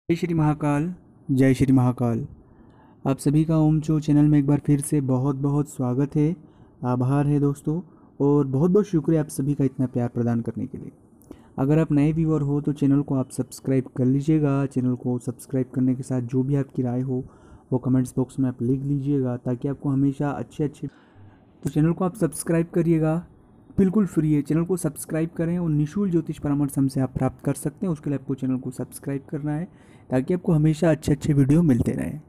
जय श्री महाकाल। जय श्री महाकाल। आप सभी का ओम चो चैनल में एक बार फिर से बहुत बहुत स्वागत है। आभार है दोस्तों, और बहुत बहुत शुक्रिया आप सभी का इतना प्यार प्रदान करने के लिए। अगर आप नए व्यूअर हो तो चैनल को आप सब्सक्राइब कर लीजिएगा। चैनल को सब्सक्राइब करने के साथ जो भी आपकी राय हो वो कमेंट्स बॉक्स में आप लिख लीजिएगा, ताकि आपको हमेशा अच्छे तो चैनल को आप सब्सक्राइब करिएगा। बिल्कुल फ्री है, चैनल को सब्सक्राइब करें और निःशुल्क ज्योतिष परामर्श हमसे आप प्राप्त कर सकते हैं। उसके लिए आपको चैनल को सब्सक्राइब करना है, ताकि आपको हमेशा अच्छे अच्छे वीडियो मिलते रहें।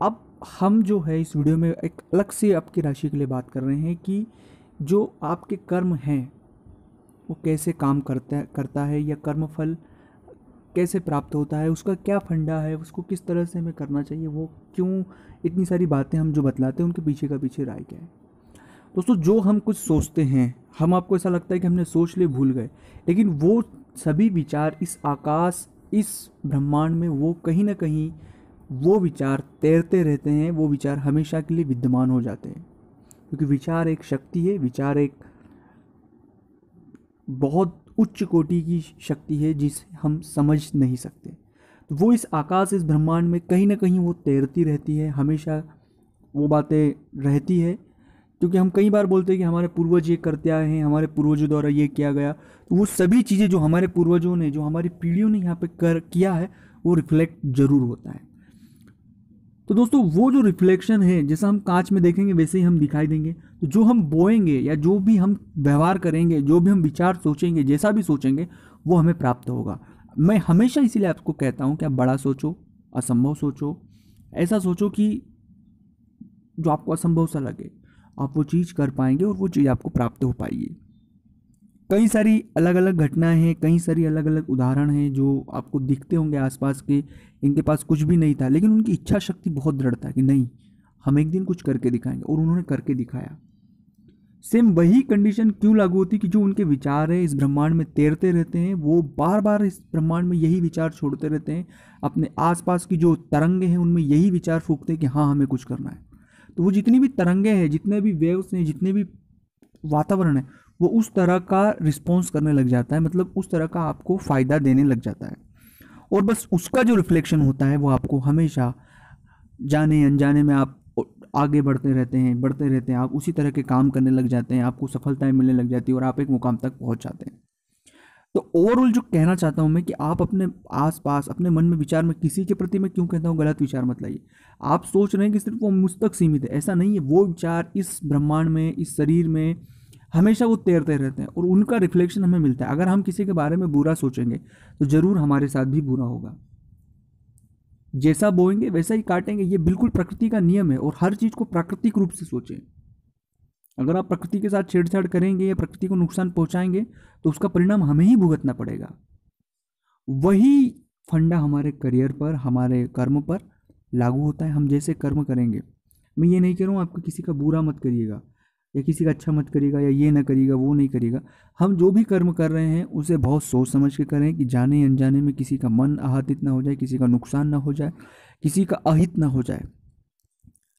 अब हम जो है इस वीडियो में एक अलग से आपकी राशि के लिए बात कर रहे हैं कि जो आपके कर्म हैं वो कैसे काम करता है या कर्म फल कैसे प्राप्त होता है, उसका क्या फंडा है, उसको किस तरह से हमें करना चाहिए, वो क्यों, इतनी सारी बातें हम जो बतलाते हैं उनके पीछे का पीछे राय क्या है। दोस्तों, जो हम कुछ सोचते हैं, हम आपको ऐसा लगता है कि हमने सोच लिए भूल गए, लेकिन वो सभी विचार इस आकाश, इस ब्रह्मांड में वो कहीं ना कहीं वो विचार तैरते रहते हैं। वो विचार हमेशा के लिए विद्यमान हो जाते हैं, क्योंकि विचार एक शक्ति है। विचार एक बहुत उच्च कोटि की शक्ति है जिसे हम समझ नहीं सकते। तो वो इस आकाश, इस ब्रह्मांड में कहीं ना कहीं वो तैरती रहती है, हमेशा वो बातें रहती है। क्योंकि हम कई बार बोलते हैं कि हमारे पूर्वज ये करते आए हैं, हमारे पूर्वजों द्वारा ये किया गया, तो वो सभी चीज़ें जो हमारे पूर्वजों ने, जो हमारी पीढ़ियों ने यहाँ पे कर किया है, वो रिफ्लेक्ट जरूर होता है। तो दोस्तों, वो जो रिफ्लेक्शन है, जैसा हम कांच में देखेंगे वैसे ही हम दिखाई देंगे। तो जो हम बोएंगे या जो भी हम व्यवहार करेंगे, जो भी हम विचार सोचेंगे, जैसा भी सोचेंगे, वो हमें प्राप्त होगा। मैं हमेशा इसीलिए आपको कहता हूँ कि आप बड़ा सोचो, असंभव सोचो। ऐसा सोचो कि जो आपको असंभव सा लगे, आप वो चीज़ कर पाएंगे और वो चीज़ आपको प्राप्त हो पाएगी। कई सारी अलग अलग घटनाएं हैं, कई सारी अलग अलग उदाहरण हैं जो आपको दिखते होंगे आसपास के। इनके पास कुछ भी नहीं था, लेकिन उनकी इच्छा शक्ति बहुत दृढ़ था कि नहीं, हम एक दिन कुछ करके दिखाएंगे, और उन्होंने करके दिखाया। सेम वही कंडीशन क्यों लागू होती कि जो उनके विचार है इस ब्रह्मांड में तैरते रहते हैं, वो बार बार इस ब्रह्मांड में यही विचार छोड़ते रहते हैं। अपने आसपास की जो तरंगे हैं उनमें यही विचार फूकते हैं कि हाँ, हमें कुछ करना है। तो वो जितनी भी तरंगे हैं, जितने भी वेव्स हैं, जितने भी वातावरण है, वो उस तरह का रिस्पॉन्स करने लग जाता है, मतलब उस तरह का आपको फ़ायदा देने लग जाता है। और बस उसका जो रिफ्लेक्शन होता है वो आपको हमेशा जाने अनजाने में आप आगे बढ़ते रहते हैं। आप उसी तरह के काम करने लग जाते हैं, आपको सफलताएं मिलने लग जाती है और आप एक मुकाम तक पहुंच जाते हैं। तो ओवरऑल जो कहना चाहता हूं मैं कि आप अपने आसपास, अपने मन में विचार में, किसी के प्रति मैं क्यों कहता हूं गलत विचार मत लाइए। आप सोच रहे हैं कि सिर्फ वो मुझ तक सीमित है, ऐसा नहीं है। वो विचार इस ब्रह्मांड में, इस शरीर में हमेशा वो तैरते रहते हैं और उनका रिफ्लेक्शन हमें मिलता है। अगर हम किसी के बारे में बुरा सोचेंगे तो जरूर हमारे साथ भी बुरा होगा। जैसा बोएंगे वैसा ही काटेंगे, ये बिल्कुल प्रकृति का नियम है। और हर चीज को प्राकृतिक रूप से सोचें। अगर आप प्रकृति के साथ छेड़छाड़ करेंगे या प्रकृति को नुकसान पहुंचाएंगे तो उसका परिणाम हमें ही भुगतना पड़ेगा। वही फंडा हमारे करियर पर, हमारे कर्म पर लागू होता है। हम जैसे कर्म करेंगे, मैं ये नहीं कह रहा हूँ आपको किसी का बुरा मत करिएगा या किसी का अच्छा मत करिएगा या ये ना करिएगा, वो नहीं करिएगा। हम जो भी कर्म कर रहे हैं उसे बहुत सोच समझ के करें, कि जाने अनजाने में किसी का मन आहतित ना हो जाए, किसी का नुकसान ना हो जाए, किसी का अहित ना हो जाए।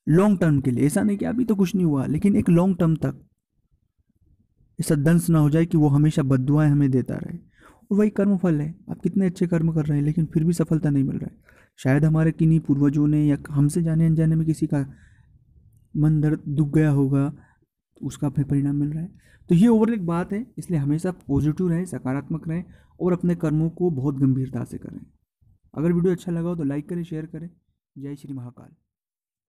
लॉन्ग टर्म के लिए, ऐसा नहीं कि अभी तो कुछ नहीं हुआ, लेकिन एक लॉन्ग टर्म तक ऐसा दंश ना हो जाए कि वो हमेशा बद्दुआएं हमें देता रहे। और वही कर्म फल है। आप कितने अच्छे कर्म कर रहे हैं लेकिन फिर भी सफलता नहीं मिल रहा है। शायद हमारे किन्हीं पूर्वजों ने या हमसे जाने अनजाने में किसी का मन दर्द दुख गया होगा, तो उसका हमें परिणाम मिल रहा है। तो ये ओवरऑल एक बात है, इसलिए हमेशा पॉजिटिव रहें, सकारात्मक रहें और अपने कर्मों को बहुत गंभीरता से करें। अगर वीडियो अच्छा लगा हो तो लाइक करें, शेयर करें। जय श्री महाकाल।